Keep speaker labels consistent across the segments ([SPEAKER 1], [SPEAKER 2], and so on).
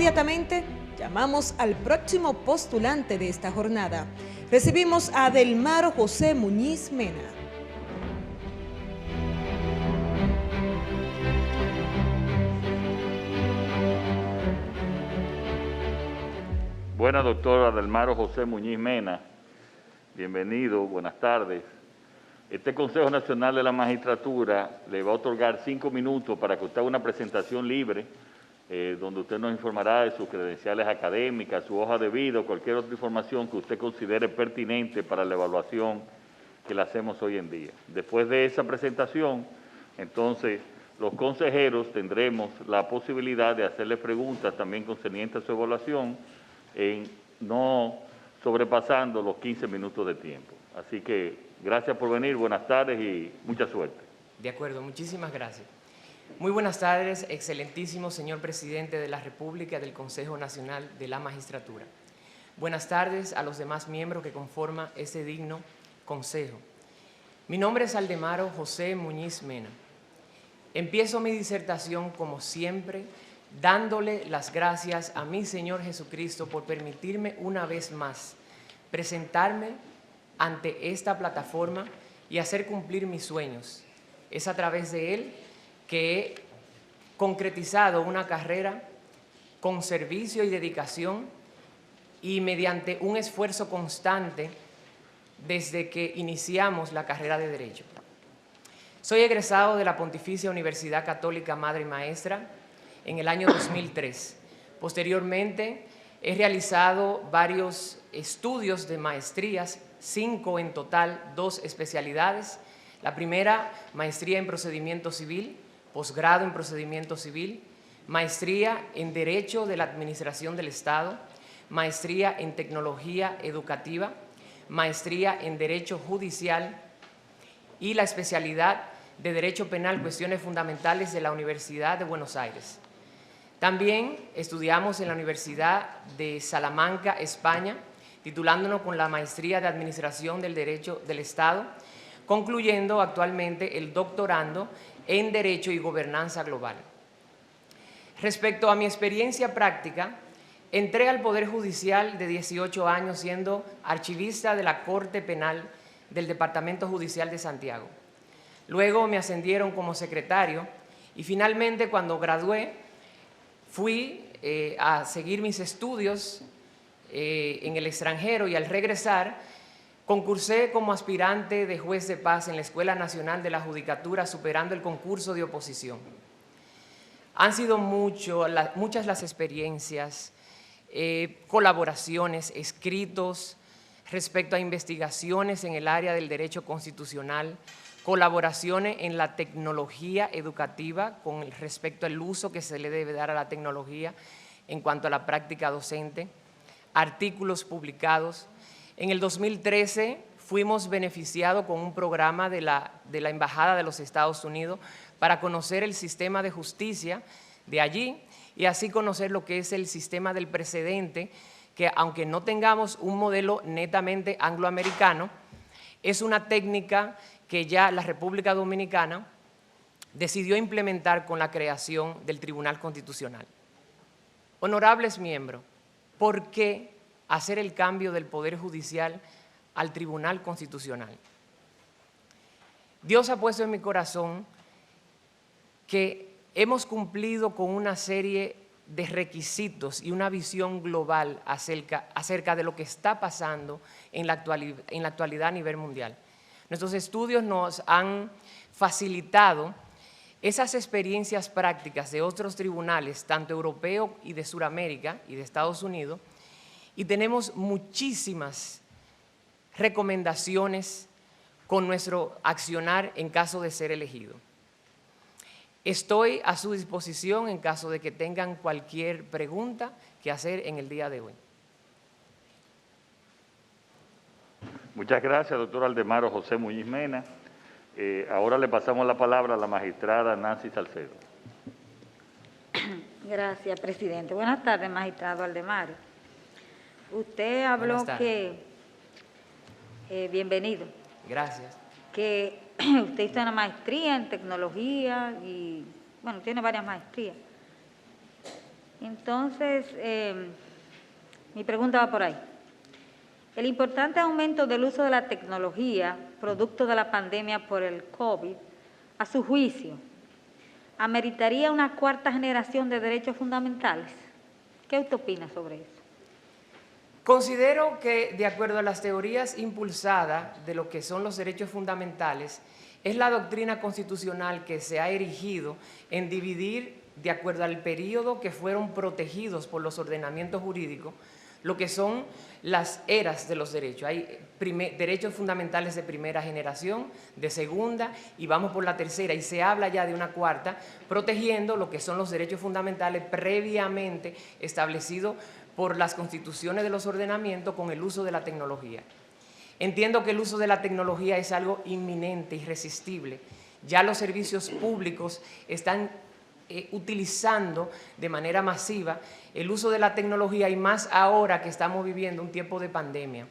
[SPEAKER 1] Inmediatamente llamamos al próximo postulante de esta jornada. Recibimos a Adelmaro José Muñiz Mena.
[SPEAKER 2] Buenas, doctor Adelmaro José Muñiz Mena. Bienvenido, buenas tardes. Este Consejo Nacional de la Magistratura le va a otorgar 5 minutos para que usted haga una presentación libre, donde usted nos informará de sus credenciales académicas, su hoja de vida o cualquier otra información que usted considere pertinente para la evaluación que le hacemos hoy en día. Después de esa presentación, entonces, los consejeros tendremos la posibilidad de hacerle preguntas también concernientes a su evaluación, no sobrepasando los 15 minutos de tiempo. Así que gracias por venir, buenas tardes y mucha suerte.
[SPEAKER 3] De acuerdo, muchísimas gracias. Muy buenas tardes, excelentísimo señor presidente de la República del Consejo Nacional de la Magistratura. Buenas tardes a los demás miembros que conforman este digno consejo. Mi nombre es Adelmaro José Muñiz Mena. Empiezo mi disertación, como siempre, dándole las gracias a mi Señor Jesucristo por permitirme una vez más presentarme ante esta plataforma y hacer cumplir mis sueños. Es a través de Él que he concretizado una carrera con servicio y dedicación y mediante un esfuerzo constante desde que iniciamos la carrera de Derecho. Soy egresado de la Pontificia Universidad Católica Madre y Maestra en el año 2003. Posteriormente, he realizado varios estudios de maestrías, 5 en total, 2 especialidades. La primera, maestría en procedimiento civil, posgrado en procedimiento civil, maestría en Derecho de la Administración del Estado, maestría en Tecnología Educativa, maestría en Derecho Judicial y la especialidad de Derecho Penal, Cuestiones Fundamentales de la Universidad de Buenos Aires. También estudiamos en la Universidad de Salamanca, España, titulándonos con la maestría de Administración del Derecho del Estado, concluyendo actualmente el doctorando en Derecho y Gobernanza Global. Respecto a mi experiencia práctica, entré al Poder Judicial de 18 años siendo archivista de la Corte Penal del Departamento Judicial de Santiago. Luego me ascendieron como secretario y finalmente, cuando gradué, fui a seguir mis estudios en el extranjero y al regresar concursé como aspirante de juez de paz en la Escuela Nacional de la Judicatura, superando el concurso de oposición. Han sido muchas las experiencias, colaboraciones, escritos respecto a investigaciones en el área del derecho constitucional, colaboraciones en la tecnología educativa con respecto al uso que se le debe dar a la tecnología en cuanto a la práctica docente, artículos publicados. En el 2013 fuimos beneficiados con un programa de la Embajada de los Estados Unidos para conocer el sistema de justicia de allí y así conocer lo que es el sistema del precedente, que aunque no tengamos un modelo netamente angloamericano, es una técnica que ya la República Dominicana decidió implementar con la creación del Tribunal Constitucional. Honorables miembros, ¿por qué hacer el cambio del Poder Judicial al Tribunal Constitucional? Dios ha puesto en mi corazón que hemos cumplido con una serie de requisitos y una visión global acerca de lo que está pasando en la actualidad a nivel mundial. Nuestros estudios nos han facilitado esas experiencias prácticas de otros tribunales, tanto europeos y de Sudamérica y de Estados Unidos, y tenemos muchísimas recomendaciones con nuestro accionar en caso de ser elegido. Estoy a su disposición en caso de que tengan cualquier pregunta que hacer en el día de hoy.
[SPEAKER 2] Muchas gracias, doctor Adelmaro José Muñiz Mena. Ahora le pasamos la palabra a la magistrada Nancy Salcedo.
[SPEAKER 4] Gracias, presidente. Buenas tardes, magistrado Adelmaro. Usted habló que... bienvenido.
[SPEAKER 3] Gracias.
[SPEAKER 4] Que usted hizo una maestría en tecnología y, bueno, tiene varias maestrías. Entonces, mi pregunta va por ahí. El importante aumento del uso de la tecnología, producto de la pandemia por el COVID, a su juicio, ¿ameritaría una cuarta generación de derechos fundamentales? ¿Qué usted opina sobre eso?
[SPEAKER 3] Considero que, de acuerdo a las teorías impulsadas de lo que son los derechos fundamentales, es la doctrina constitucional que se ha erigido en dividir, de acuerdo al periodo que fueron protegidos por los ordenamientos jurídicos, lo que son las eras de los derechos. Hay derechos fundamentales de primera generación, de segunda, y vamos por la tercera, y se habla ya de una cuarta, protegiendo lo que son los derechos fundamentales previamente establecidos por las constituciones de los ordenamientos con el uso de la tecnología. Entiendo que el uso de la tecnología es algo inminente, irresistible. Ya los servicios públicos están utilizando de manera masiva el uso de la tecnología, y más ahora que estamos viviendo un tiempo de pandemia,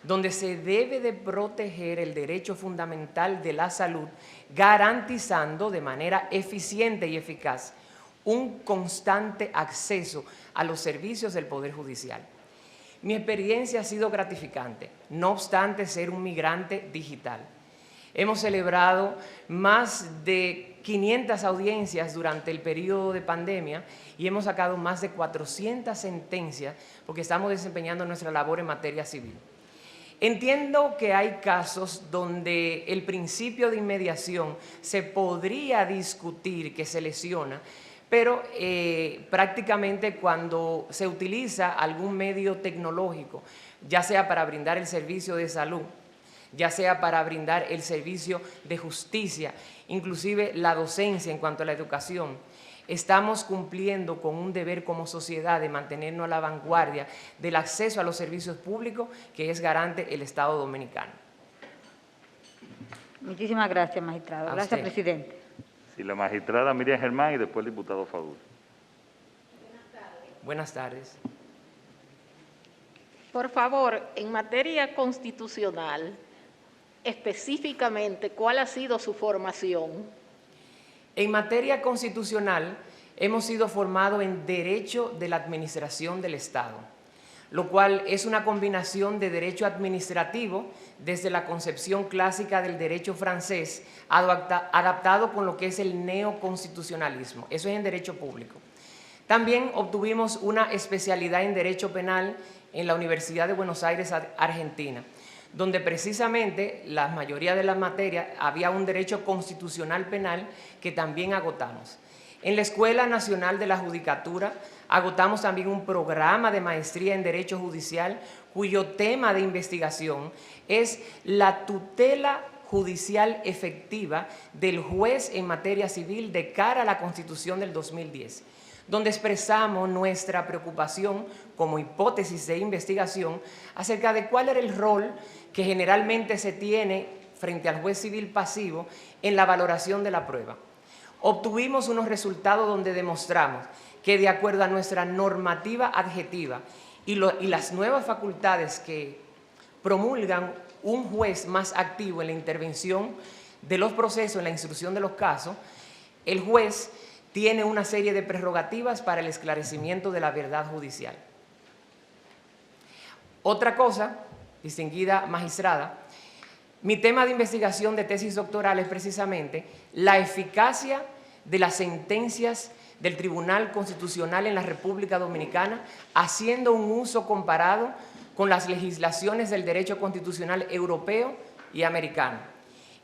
[SPEAKER 3] donde se debe de proteger el derecho fundamental de la salud, garantizando de manera eficiente y eficaz un constante acceso a los servicios del Poder Judicial. Mi experiencia ha sido gratificante, no obstante ser un migrante digital. Hemos celebrado más de 500 audiencias durante el periodo de pandemia y hemos sacado más de 400 sentencias porque estamos desempeñando nuestra labor en materia civil. Entiendo que hay casos donde el principio de inmediación se podría discutir que se lesiona, pero prácticamente cuando se utiliza algún medio tecnológico, ya sea para brindar el servicio de salud, ya sea para brindar el servicio de justicia, inclusive la docencia en cuanto a la educación, estamos cumpliendo con un deber como sociedad de mantenernos a la vanguardia del acceso a los servicios públicos, que es garante el Estado Dominicano.
[SPEAKER 4] Muchísimas gracias, magistrado. Gracias, presidente.
[SPEAKER 2] Sí, la magistrada Miriam Germán y después el diputado Fadul.
[SPEAKER 3] Buenas tardes.
[SPEAKER 5] Por favor, en materia constitucional, específicamente, ¿cuál ha sido su formación?
[SPEAKER 3] En materia constitucional, hemos sido formados en Derecho de la Administración del Estado, lo cual es una combinación de derecho administrativo desde la concepción clásica del derecho francés, adaptado con lo que es el neoconstitucionalismo. Eso es en derecho público. También obtuvimos una especialidad en derecho penal en la Universidad de Buenos Aires, Argentina, donde precisamente la mayoría de las materias había un derecho constitucional penal que también agotamos. En la Escuela Nacional de la Judicatura agotamos también un programa de maestría en Derecho Judicial cuyo tema de investigación es la tutela judicial efectiva del juez en materia civil de cara a la Constitución del 2010, donde expresamos nuestra preocupación como hipótesis de investigación acerca de cuál era el rol que generalmente se tiene frente al juez civil pasivo en la valoración de la prueba. Obtuvimos unos resultados donde demostramos que, de acuerdo a nuestra normativa adjetiva y las nuevas facultades que promulgan un juez más activo en la intervención de los procesos, en la instrucción de los casos, el juez tiene una serie de prerrogativas para el esclarecimiento de la verdad judicial. Otra cosa, distinguida magistrada, mi tema de investigación de tesis doctoral es precisamente la eficacia de las sentencias del Tribunal Constitucional en la República Dominicana, haciendo un uso comparado con las legislaciones del derecho constitucional europeo y americano.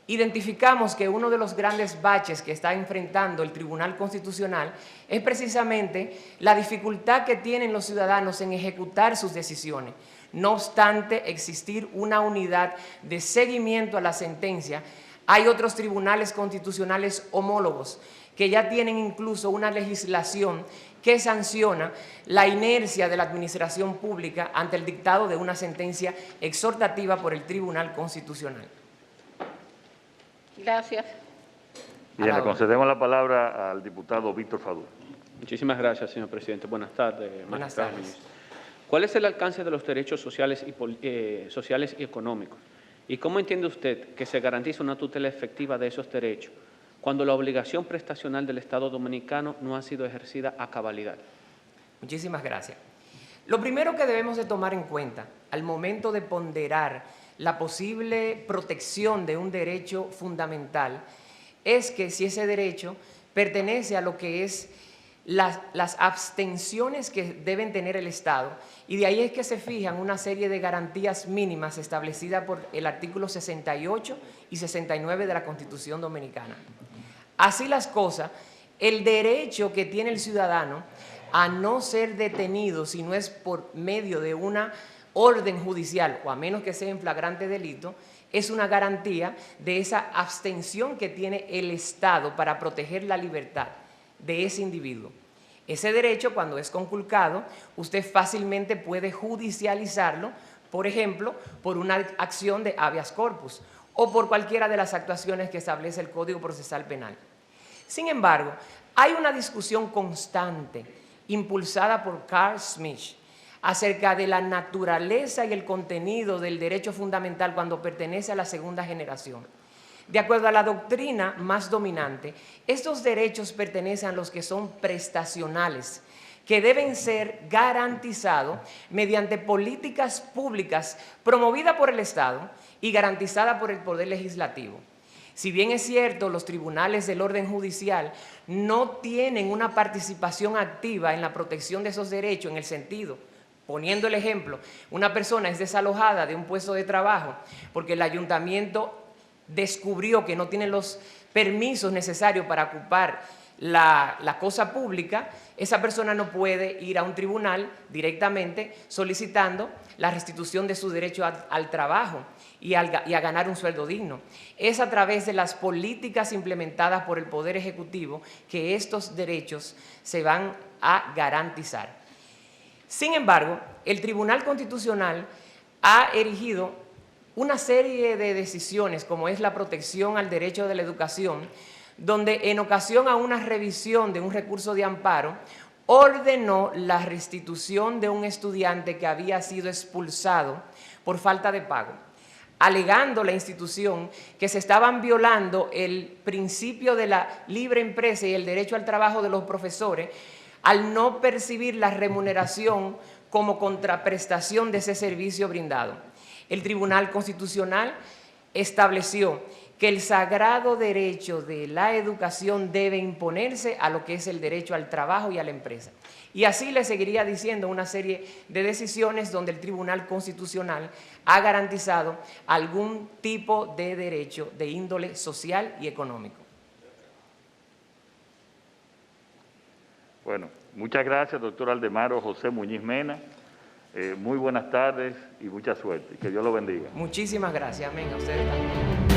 [SPEAKER 3] Identificamos que uno de los grandes baches que está enfrentando el Tribunal Constitucional es precisamente la dificultad que tienen los ciudadanos en ejecutar sus decisiones. No obstante existir una unidad de seguimiento a la sentencia, hay otros tribunales constitucionales homólogos que ya tienen incluso una legislación que sanciona la inercia de la administración pública ante el dictado de una sentencia exhortativa por el Tribunal Constitucional.
[SPEAKER 5] Gracias.
[SPEAKER 2] Bien, le concedemos la palabra al diputado Víctor Fadul.
[SPEAKER 6] Muchísimas gracias, señor presidente. Buenas tardes,
[SPEAKER 3] Buenas
[SPEAKER 6] magistrado.
[SPEAKER 3] tardes.
[SPEAKER 6] ¿Cuál es el alcance de los derechos sociales y económicos? ¿Y cómo entiende usted que se garantiza una tutela efectiva de esos derechos cuando la obligación prestacional del Estado Dominicano no ha sido ejercida a cabalidad?
[SPEAKER 3] Muchísimas gracias. Lo primero que debemos de tomar en cuenta al momento de ponderar la posible protección de un derecho fundamental es que si ese derecho pertenece a lo que es las abstenciones que deben tener el Estado, y de ahí es que se fijan una serie de garantías mínimas establecidas por el artículo 68 y 69 de la Constitución Dominicana. Así las cosas, el derecho que tiene el ciudadano a no ser detenido si no es por medio de una orden judicial o a menos que sea en flagrante delito, es una garantía de esa abstención que tiene el Estado para proteger la libertad de ese individuo. Ese derecho, cuando es conculcado, usted fácilmente puede judicializarlo, por ejemplo, por una acción de habeas corpus o por cualquiera de las actuaciones que establece el Código Procesal Penal. Sin embargo, hay una discusión constante impulsada por Carl Schmitt acerca de la naturaleza y el contenido del derecho fundamental cuando pertenece a la segunda generación. De acuerdo a la doctrina más dominante, estos derechos pertenecen a los que son prestacionales, que deben ser garantizados mediante políticas públicas promovidas por el Estado y garantizadas por el Poder Legislativo. Si bien es cierto, los tribunales del orden judicial no tienen una participación activa en la protección de esos derechos en el sentido, poniendo el ejemplo, una persona es desalojada de un puesto de trabajo porque el ayuntamiento descubrió que no tiene los permisos necesarios para ocupar la cosa pública, esa persona no puede ir a un tribunal directamente solicitando la restitución de su derecho al trabajo y a ganar un sueldo digno. Es a través de las políticas implementadas por el Poder Ejecutivo que estos derechos se van a garantizar. Sin embargo, el Tribunal Constitucional ha erigido una serie de decisiones, como es la protección al derecho de la educación, donde en ocasión a una revisión de un recurso de amparo, ordenó la restitución de un estudiante que había sido expulsado por falta de pago, alegando la institución que se estaban violando el principio de la libre empresa y el derecho al trabajo de los profesores al no percibir la remuneración como contraprestación de ese servicio brindado. El Tribunal Constitucional estableció que el sagrado derecho de la educación debe imponerse a lo que es el derecho al trabajo y a la empresa. Y así le seguiría diciendo una serie de decisiones donde el Tribunal Constitucional ha garantizado algún tipo de derecho de índole social y económico.
[SPEAKER 2] Bueno, muchas gracias, doctor Aldemaro José Muñiz Mena. Muy buenas tardes y mucha suerte. Que Dios lo bendiga.
[SPEAKER 3] Muchísimas gracias. Amén. A ustedes también.